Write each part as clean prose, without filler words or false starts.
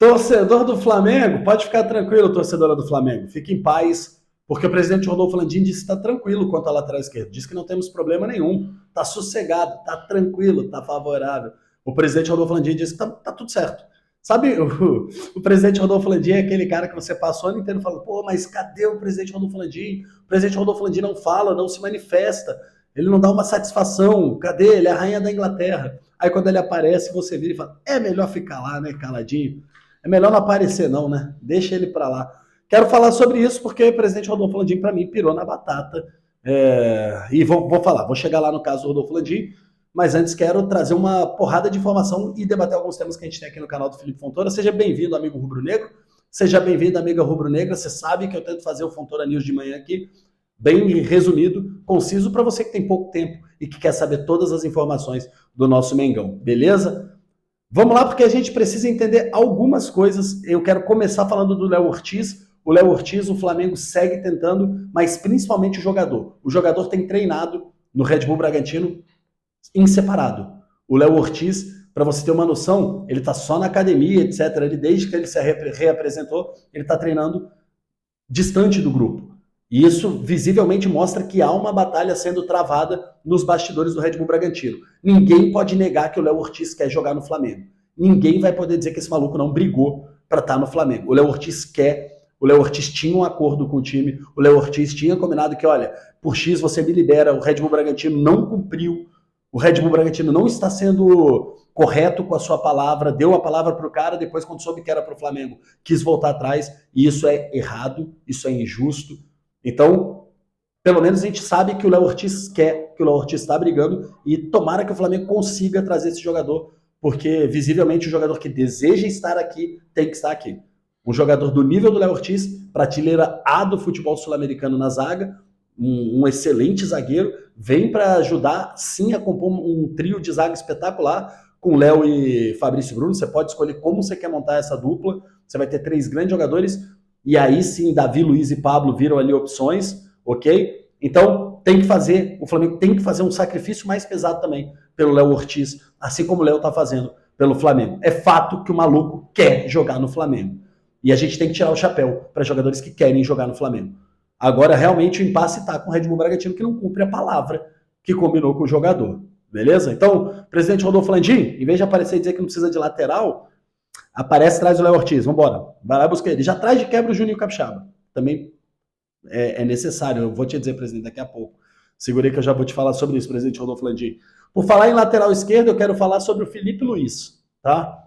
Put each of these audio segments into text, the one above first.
Torcedor do Flamengo, pode ficar tranquilo, torcedora do Flamengo. Fique em paz, porque o presidente Rodolfo Landim disse que está tranquilo quanto à lateral esquerda. Diz que não temos problema nenhum. Está sossegado, está tranquilo, está favorável. O presidente Rodolfo Landim disse que tá tudo certo. Sabe, o presidente Rodolfo Landim é aquele cara que você passa o ano inteiro falando, pô, mas cadê o presidente Rodolfo Landim? O presidente Rodolfo Landim não fala, não se manifesta, ele não dá uma satisfação. Cadê? Ele é a rainha da Inglaterra. Aí quando ele aparece, você vira e fala, é melhor ficar lá, né, caladinho. É melhor não aparecer não, né? Deixa ele pra lá. Quero falar sobre isso porque o presidente Rodolfo Landim, para mim, pirou na batata. E vou falar, vou chegar lá no caso do Rodolfo Landim, mas antes quero trazer uma porrada de informação e debater alguns temas que a gente tem aqui no canal do Felipe Fontoura. Seja bem-vindo, amigo rubro-negro. Seja bem-vindo, amiga rubro-negra. Você sabe que eu tento fazer o Fontoura News de manhã aqui, bem resumido, conciso, para você que tem pouco tempo e que quer saber todas as informações do nosso Mengão, beleza? Vamos lá, porque a gente precisa entender algumas coisas. Eu quero começar falando do Léo Ortiz. O Léo Ortiz, o Flamengo segue tentando, mas principalmente o jogador. O jogador tem treinado no Red Bull Bragantino em separado. O Léo Ortiz, para você ter uma noção, ele está só na academia, etc. Ele, desde que ele se reapresentou, ele está treinando distante do grupo. E isso visivelmente mostra que há uma batalha sendo travada nos bastidores do Red Bull Bragantino. Ninguém pode negar que o Léo Ortiz quer jogar no Flamengo. Ninguém vai poder dizer que esse maluco não brigou para estar no Flamengo. O Léo Ortiz quer, o Léo Ortiz tinha um acordo com o time, o Léo Ortiz tinha combinado que, olha, por X você me libera, o Red Bull Bragantino não cumpriu, o Red Bull Bragantino não está sendo correto com a sua palavra, deu a palavra para o cara, depois quando soube que era para o Flamengo, quis voltar atrás, e isso é errado, isso é injusto. Então, pelo menos a gente sabe que o Léo Ortiz quer, que o Léo Ortiz está brigando, e tomara que o Flamengo consiga trazer esse jogador, porque visivelmente o jogador que deseja estar aqui tem que estar aqui. Um jogador do nível do Léo Ortiz, prateleira A do futebol sul-americano na zaga, um excelente zagueiro, vem para ajudar sim a compor um trio de zaga espetacular, com Léo e Fabrício Bruno. Você pode escolher como você quer montar essa dupla, você vai ter 3 grandes jogadores, e aí sim, Davi, Luiz e Pablo viram ali opções, ok? Então, tem que fazer, o Flamengo tem que fazer um sacrifício mais pesado também pelo Léo Ortiz, assim como o Léo está fazendo pelo Flamengo. É fato que o maluco quer jogar no Flamengo. E a gente tem que tirar o chapéu para jogadores que querem jogar no Flamengo. Agora, realmente, o impasse está com o Red Bull Bragantino, que não cumpre a palavra que combinou com o jogador. Beleza? Então, presidente Rodolfo Landim, em vez de aparecer e dizer que não precisa de lateral, aparece, traz o Léo Ortiz, vambora. Vai lá buscar ele. Já traz de quebra o Juninho Capixaba. Também é necessário. Eu vou te dizer, presidente, daqui a pouco. Segurei que eu já vou te falar sobre isso, presidente Rodolfo Landim. Por falar em lateral esquerdo, eu quero falar sobre o Felipe Luiz, tá?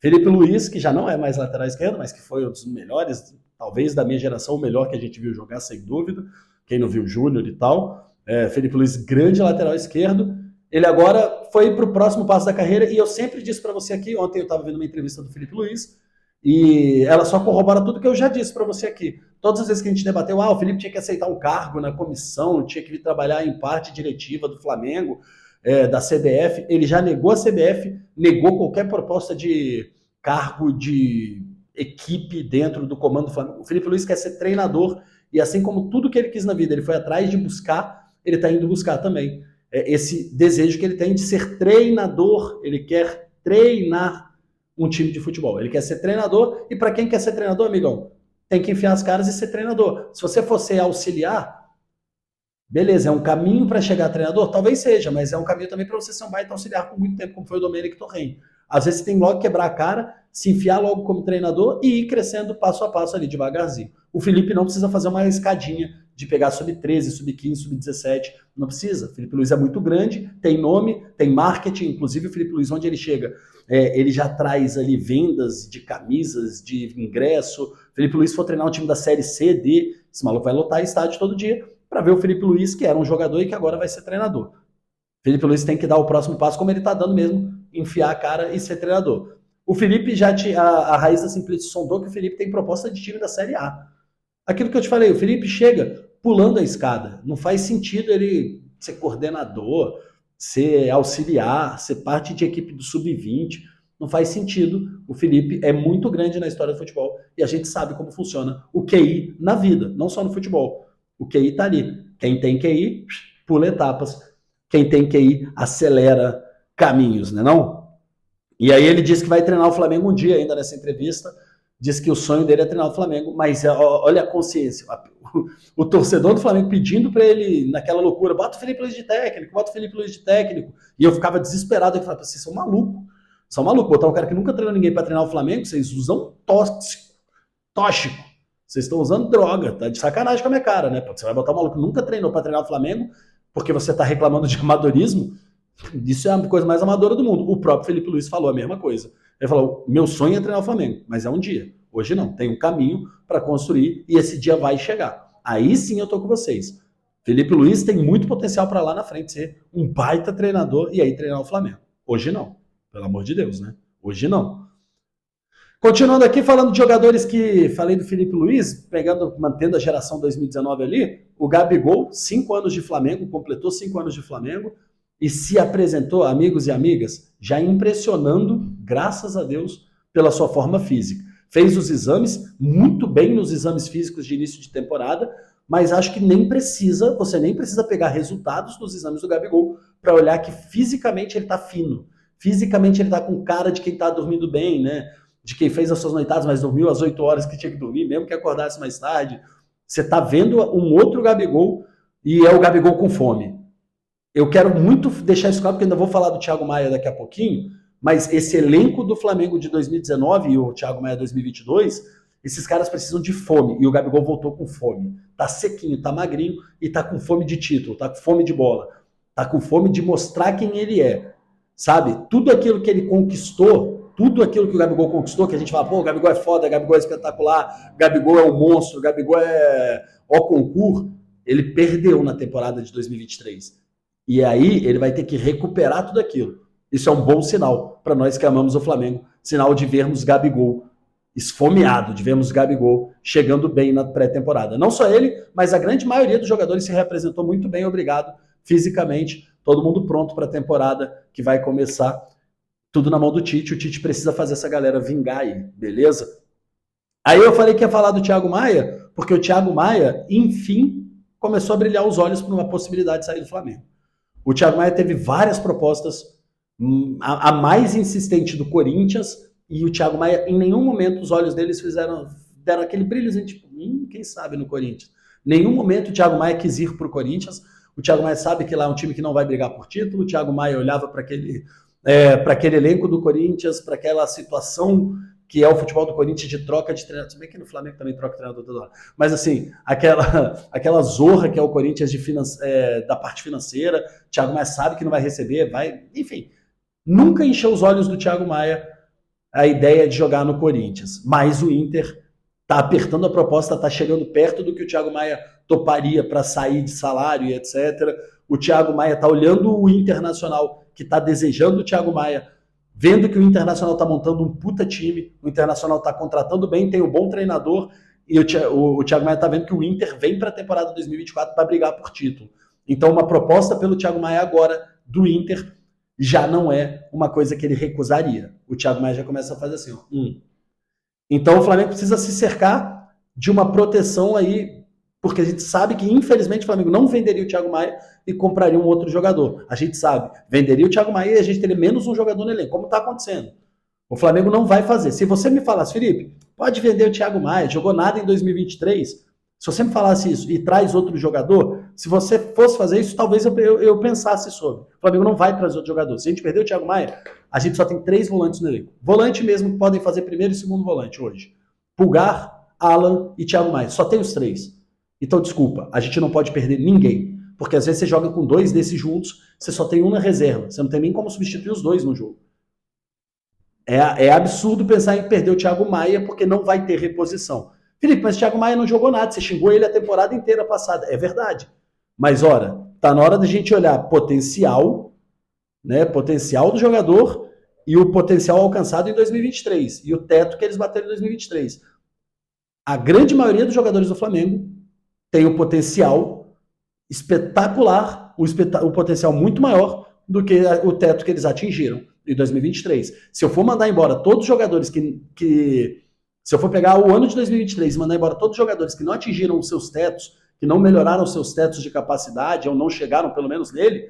Felipe Luiz, que já não é mais lateral esquerdo, mas que foi um dos melhores, talvez da minha geração, o melhor que a gente viu jogar, sem dúvida. Quem não viu Júnior e tal. Felipe Luiz, grande lateral esquerdo. Ele agora foi para o próximo passo da carreira, e eu sempre disse para você aqui, ontem eu estava vendo uma entrevista do Felipe Luiz, e ela só corrobora tudo que eu já disse para você aqui. Todas as vezes que a gente debateu, o Felipe tinha que aceitar um cargo na comissão, tinha que vir trabalhar em parte diretiva do Flamengo, da CBF, ele já negou a CBF, negou qualquer proposta de cargo de equipe dentro do comando do Flamengo. O Felipe Luiz quer ser treinador, e assim como tudo que ele quis na vida, ele foi atrás de buscar, ele está indo buscar também. Esse desejo que ele tem de ser treinador, ele quer treinar um time de futebol, ele quer ser treinador, e para quem quer ser treinador, amigão, tem que enfiar as caras e ser treinador. Se você for ser auxiliar, beleza, é um caminho para chegar a treinador? Talvez seja, mas é um caminho também para você ser um baita auxiliar por muito tempo, como foi o Domênico Torrent. Às vezes você tem logo que quebrar a cara, se enfiar logo como treinador e ir crescendo passo a passo ali, devagarzinho. O Felipe não precisa fazer uma escadinha de pegar sub-13, sub-15, sub-17, não precisa. O Felipe Luiz é muito grande, tem nome, tem marketing, inclusive o Felipe Luiz, onde ele chega, ele já traz ali vendas de camisas, de ingresso. O Felipe Luiz for treinar um time da Série C, D, esse maluco vai lotar estádio todo dia para ver o Felipe Luiz, que era um jogador e que agora vai ser treinador. Felipe Luiz tem que dar o próximo passo, como ele está dando mesmo, enfiar a cara e ser treinador. O Felipe já a Raiz da Simplicidade sondou que o Felipe tem proposta de time da Série A. Aquilo que eu te falei, o Felipe chega pulando a escada. Não faz sentido ele ser coordenador, ser auxiliar, ser parte de equipe do Sub-20. Não faz sentido. O Felipe é muito grande na história do futebol e a gente sabe como funciona o QI na vida, não só no futebol. O QI está ali. Quem tem QI, pula etapas. Quem tem QI, acelera caminhos, né não? E aí ele disse que vai treinar o Flamengo um dia ainda nessa entrevista. diz que o sonho dele é treinar o Flamengo, mas olha a consciência. O torcedor do Flamengo pedindo para ele, naquela loucura, bota o Felipe Luiz de técnico, bota o Felipe Luiz de técnico. E eu ficava desesperado. Eu falava, vocês são malucos. São malucos. Botar um cara que nunca treinou ninguém para treinar o Flamengo, vocês usam tóxico. Vocês estão usando droga. Tá de sacanagem com a minha cara, né? Você vai botar um maluco que nunca treinou para treinar o Flamengo porque você está reclamando de amadorismo. Isso é a coisa mais amadora do mundo. O próprio Felipe Luiz falou a mesma coisa. Ele falou, meu sonho é treinar o Flamengo, mas é um dia. Hoje não. Tem um caminho para construir e esse dia vai chegar. Aí sim eu tô com vocês. Felipe Luiz tem muito potencial para lá na frente ser um baita treinador e aí treinar o Flamengo. Hoje não. Pelo amor de Deus, né? Hoje não. Continuando aqui, falando de jogadores que... Falei do Felipe Luiz, mantendo a geração 2019 ali, o Gabigol, 5 anos de Flamengo, completou 5 anos de Flamengo e se apresentou, amigos e amigas, já impressionando, graças a Deus, pela sua forma física. Fez os exames, muito bem nos exames físicos de início de temporada, mas acho que você nem precisa pegar resultados dos exames do Gabigol para olhar que fisicamente ele tá fino. Fisicamente ele tá com cara de quem tá dormindo bem, né? De quem fez as suas noitadas, mas dormiu às 8 horas que tinha que dormir, mesmo que acordasse mais tarde. Você tá vendo um outro Gabigol e é o Gabigol com fome. Eu quero muito deixar isso claro, porque ainda vou falar do Thiago Maia daqui a pouquinho, mas esse elenco do Flamengo de 2019 e o Thiago Maia 2022, esses caras precisam de fome, e o Gabigol voltou com fome. Tá sequinho, tá magrinho e tá com fome de título, tá com fome de bola, tá com fome de mostrar quem ele é, sabe? Tudo aquilo que ele conquistou, tudo aquilo que o Gabigol conquistou, que a gente fala, pô, o Gabigol é foda, o Gabigol é espetacular, o Gabigol é um monstro, o Gabigol é ó concurso, ele perdeu na temporada de 2023. E aí ele vai ter que recuperar tudo aquilo. Isso é um bom sinal para nós que amamos o Flamengo, sinal de vermos Gabigol esfomeado, de vermos Gabigol chegando bem na pré-temporada. Não só ele, mas a grande maioria dos jogadores se representou muito bem, obrigado, fisicamente, todo mundo pronto para a temporada que vai começar, tudo na mão do Tite. O Tite precisa fazer essa galera vingar aí, beleza? Aí eu falei que ia falar do Thiago Maia, porque o Thiago Maia, enfim, começou a brilhar os olhos por uma possibilidade de sair do Flamengo. O Thiago Maia teve várias propostas, a mais insistente do Corinthians, e o Thiago Maia, em nenhum momento, os olhos deles deram aquele brilhozinho, tipo, quem sabe no Corinthians. Nenhum momento o Thiago Maia quis ir pro Corinthians. O Thiago Maia sabe que lá é um time que não vai brigar por título. O Thiago Maia olhava para aquele elenco do Corinthians, para aquela situação que é o futebol do Corinthians de troca de treinador. Se bem que no Flamengo também troca de treinador toda hora. Mas assim, aquela zorra que é o Corinthians da parte financeira. O Thiago Maia sabe que não vai receber, enfim. Nunca encheu os olhos do Thiago Maia a ideia de jogar no Corinthians. Mas o Inter tá apertando a proposta, tá chegando perto do que o Thiago Maia toparia para sair de salário e etc. O Thiago Maia tá olhando o Internacional, que tá desejando o Thiago Maia, vendo que o Internacional tá montando um puta time, o Internacional tá contratando bem, tem um bom treinador, e o Thiago Maia tá vendo que o Inter vem para a temporada 2024 para brigar por título. Então uma proposta pelo Thiago Maia agora do Inter já não é uma coisa que ele recusaria. O Thiago Maia já começa a fazer assim, ó. Então o Flamengo precisa se cercar de uma proteção aí, porque a gente sabe que, infelizmente, o Flamengo não venderia o Thiago Maia e compraria um outro jogador. A gente sabe, venderia o Thiago Maia e a gente teria menos um jogador no elenco, como está acontecendo. O Flamengo não vai fazer. Se você me falasse, Felipe, pode vender o Thiago Maia, jogou nada em 2023, se você me falasse isso e traz outro jogador, se você fosse fazer isso, talvez eu pensasse sobre. O Flamengo não vai trazer outro jogador. Se a gente perder o Thiago Maia, a gente só tem 3 volantes no elenco. Volante mesmo que podem fazer primeiro e segundo volante hoje. Pulgar, Alan e Thiago Maia. Só tem os 3. Então, desculpa, a gente não pode perder ninguém. Porque às vezes você joga com 2 desses juntos, você só tem um na reserva. Você não tem nem como substituir os 2 no jogo. É absurdo pensar em perder o Thiago Maia porque não vai ter reposição. Felipe, mas o Thiago Maia não jogou nada, você xingou ele a temporada inteira passada. É verdade. Mas, ora, tá na hora da gente olhar potencial, né? Potencial do jogador e o potencial alcançado em 2023. E o teto que eles bateram em 2023. A grande maioria dos jogadores do Flamengo tem o potencial espetacular, o potencial muito maior do que o teto que eles atingiram em 2023. Se eu for mandar embora todos os jogadores se eu for pegar o ano de 2023 e mandar embora todos os jogadores que não atingiram os seus tetos, que não melhoraram os seus tetos de capacidade, ou não chegaram pelo menos nele,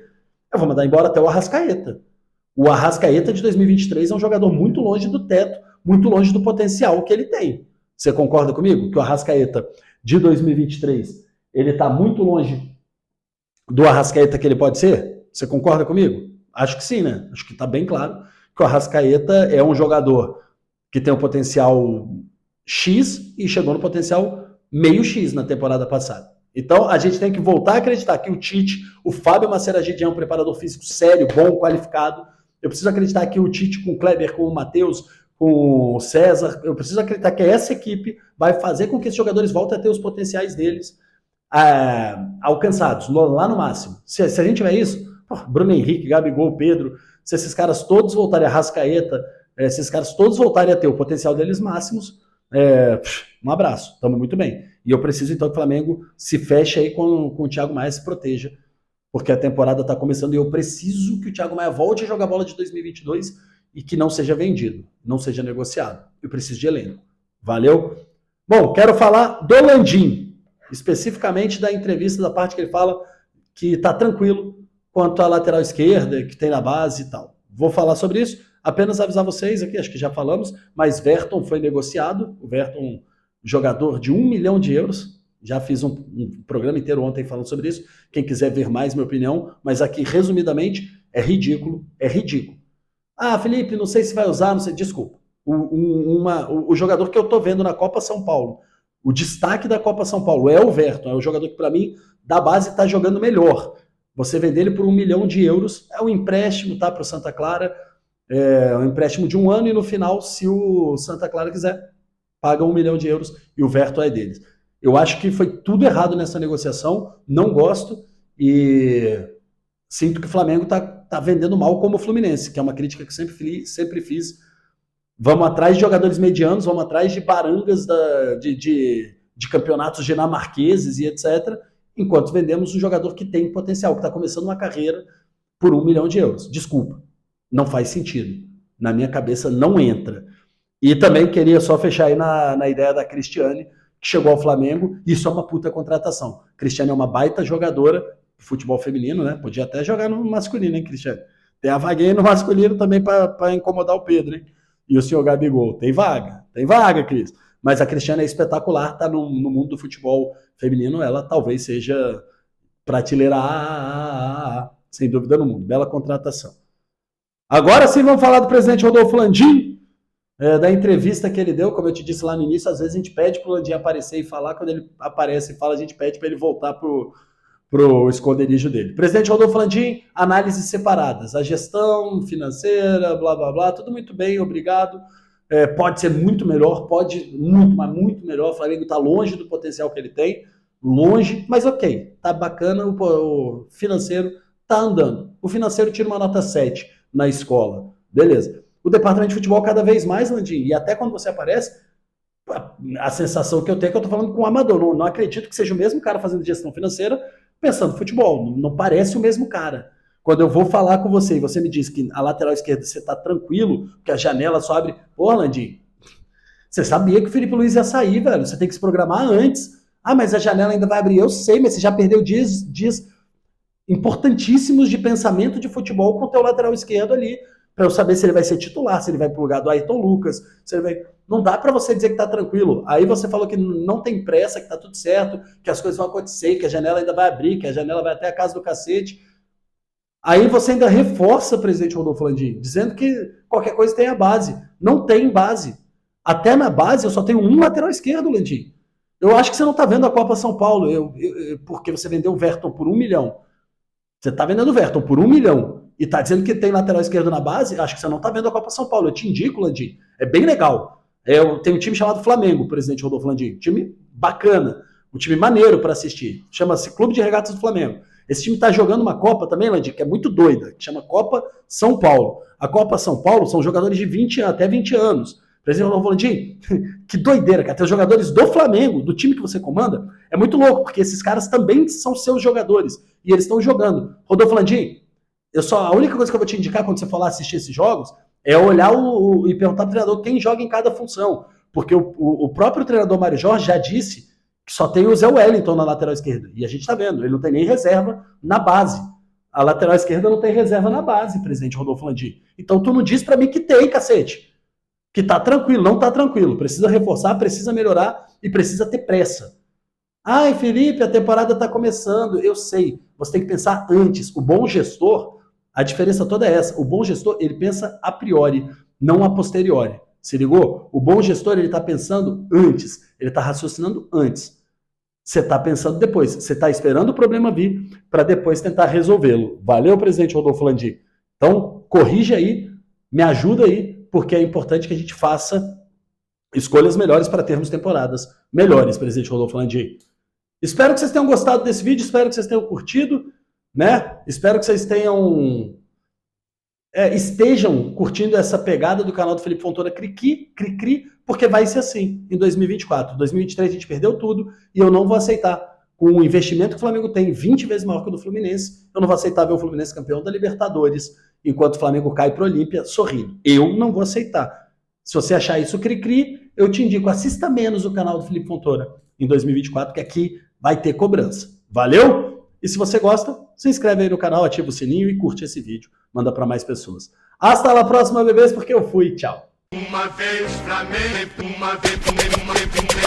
eu vou mandar embora até o Arrascaeta. O Arrascaeta de 2023 é um jogador muito longe do teto, muito longe do potencial que ele tem. Você concorda comigo? Que o Arrascaeta de 2023, ele está muito longe do Arrascaeta que ele pode ser? Você concorda comigo? Acho que sim, né? Acho que está bem claro que o Arrascaeta é um jogador que tem um potencial X e chegou no potencial meio X na temporada passada. Então, a gente tem que voltar a acreditar que o Tite, o Fábio Maceragidi é um preparador físico sério, bom, qualificado. Eu preciso acreditar que o Tite com o Kleber, com o Matheus, com o César, eu preciso acreditar que essa equipe vai fazer com que esses jogadores voltem a ter os potenciais deles alcançados, lá no máximo. Se a gente tiver isso, Bruno Henrique, Gabigol, Pedro, se esses caras todos voltarem a Rascaeta, se esses caras todos voltarem a ter o potencial deles máximos, um abraço, estamos muito bem. E eu preciso então que o Flamengo se feche aí com o Thiago Maia, se proteja, porque a temporada está começando e eu preciso que o Thiago Maia volte a jogar bola de 2022 e que não seja vendido, não seja negociado. Eu preciso de elenco. Valeu? Bom, quero falar do Landim, especificamente da entrevista, da parte que ele fala que está tranquilo quanto à lateral esquerda, que tem na base e tal. Vou falar sobre isso, apenas avisar vocês aqui, acho que já falamos, mas Verton foi negociado, o Verton, jogador de 1 milhão de euros, já fiz um programa inteiro ontem falando sobre isso, quem quiser ver mais minha opinião, mas aqui, resumidamente, é ridículo, é ridículo. Ah, Felipe, não sei se vai usar, não sei, desculpa. O jogador que eu tô vendo na Copa São Paulo, o destaque da Copa São Paulo é o Verton, é o jogador que, para mim, da base está jogando melhor. Você vender ele por 1 milhão de euros, é um empréstimo, tá, para o Santa Clara, é um empréstimo de 1 ano e no final, se o Santa Clara quiser, paga 1 milhão de euros e o Verton é deles. Eu acho que foi tudo errado nessa negociação, não gosto e sinto que o Flamengo tá vendendo mal como o Fluminense, que é uma crítica que sempre fiz. Vamos atrás de jogadores medianos, vamos atrás de barangas de campeonatos dinamarqueses e etc., enquanto vendemos um jogador que tem potencial, que está começando uma carreira por 1 milhão de euros. Desculpa, não faz sentido. Na minha cabeça não entra. E também queria só fechar aí na ideia da Cristiane, que chegou ao Flamengo, isso é uma puta contratação. Cristiane é uma baita jogadora, futebol feminino, né? Podia até jogar no masculino, hein, Cristiane? Tem a vaguinha no masculino também para incomodar o Pedro, hein? E o senhor Gabigol. Tem vaga, Cris. Mas a Cristiane é espetacular, tá no mundo do futebol feminino, ela talvez seja prateleira A, sem dúvida no mundo. Bela contratação. Agora sim vamos falar do presidente Rodolfo Landim, da entrevista que ele deu, como eu te disse lá no início, às vezes a gente pede pro Landim aparecer e falar, quando ele aparece e fala, a gente pede para ele voltar pro esconderijo dele. Presidente Rodolfo Landim, análises separadas, a gestão financeira, blá, blá, blá, tudo muito bem, obrigado. Pode ser muito melhor, mas muito melhor. O Flamengo está longe do potencial que ele tem, longe, mas ok, tá bacana, o financeiro tá andando. O financeiro tira uma nota 7 na escola, beleza. O departamento de futebol cada vez mais, Landim, e até quando você aparece, a sensação que eu tenho é que eu tô falando com um amador, não acredito que seja o mesmo cara fazendo gestão financeira pensando em futebol, não parece o mesmo cara. Quando eu vou falar com você e você me diz que a lateral esquerda você tá tranquilo, que a janela só abre... Pô, Landim, você sabia que o Felipe Luiz ia sair, velho, você tem que se programar antes. Ah, mas a janela ainda vai abrir. Eu sei, mas você já perdeu dias importantíssimos de pensamento de futebol com o teu lateral esquerdo ali, para eu saber se ele vai ser titular, se ele vai pro lugar do Ayrton Lucas, se ele vai... Não dá para você dizer que tá tranquilo. Aí você falou que não tem pressa, que tá tudo certo, que as coisas vão acontecer, que a janela ainda vai abrir, que a janela vai até a casa do cacete. Aí você ainda reforça, presidente Rodolfo Landim, dizendo que qualquer coisa tem a base. Não tem base. Até na base eu só tenho um lateral esquerdo, Landim. Eu acho que você não tá vendo a Copa São Paulo, porque você vendeu o Verton por 1 milhão. Você tá vendendo o Verton por 1 milhão e tá dizendo que tem lateral esquerdo na base, acho que você não tá vendo a Copa São Paulo. Eu te indico, Landim. É bem legal. Tem um time chamado Flamengo, presidente Rodolfo Landim. Time bacana. Um time maneiro para assistir. Chama-se Clube de Regatas do Flamengo. Esse time tá jogando uma Copa também, Landim, que é muito doida, que chama Copa São Paulo. A Copa São Paulo são jogadores de 20 até 20 anos. Presidente Rodolfo Landim, que doideira, cara. Tem os jogadores do Flamengo, do time que você comanda, é muito louco, porque esses caras também são seus jogadores. E eles estão jogando. Rodolfo Landim, a única coisa que eu vou te indicar quando você for lá assistir esses jogos é olhar e perguntar pro treinador quem joga em cada função. Porque o próprio treinador Mário Jorge já disse que só tem o Zé Wellington na lateral esquerda. E a gente tá vendo, ele não tem nem reserva na base. A lateral esquerda não tem reserva na base, presidente Rodolfo Landim. Então tu não diz pra mim que tem, cacete. que tá tranquilo, não tá tranquilo, precisa reforçar, precisa melhorar e precisa ter pressa. Ai, Felipe, a temporada tá começando, eu sei, você tem que pensar antes. O bom gestor, a diferença toda é essa, o bom gestor, ele pensa a priori, não a posteriori. Se ligou? O bom gestor, ele tá pensando antes, ele tá raciocinando antes. Você tá pensando depois, você tá esperando o problema vir para depois tentar resolvê-lo. Valeu, presidente Rodolfo Landim. Então, corrige aí, me ajuda aí, porque é importante que a gente faça escolhas melhores para termos temporadas melhores, presidente Rodolfo Landim. Espero que vocês tenham gostado desse vídeo, espero que vocês tenham curtido, né? Espero que vocês tenham estejam curtindo essa pegada do canal do Felipe Fontoura Cri-Cri, porque vai ser assim em 2024. 2023 a gente perdeu tudo e eu não vou aceitar. Com o investimento que o Flamengo tem 20 vezes maior que o do Fluminense, eu não vou aceitar ver o Fluminense campeão da Libertadores, enquanto o Flamengo cai para o Olímpia sorrindo. Eu não vou aceitar. Se você achar isso cri-cri, eu te indico, assista menos o canal do Felipe Fontoura em 2024, que aqui vai ter cobrança. Valeu? E se você gosta, se inscreve aí no canal, ativa o sininho e curte esse vídeo. Manda para mais pessoas. Hasta la próxima, bebês, porque eu fui. Tchau. Uma vez Flamengo, uma vez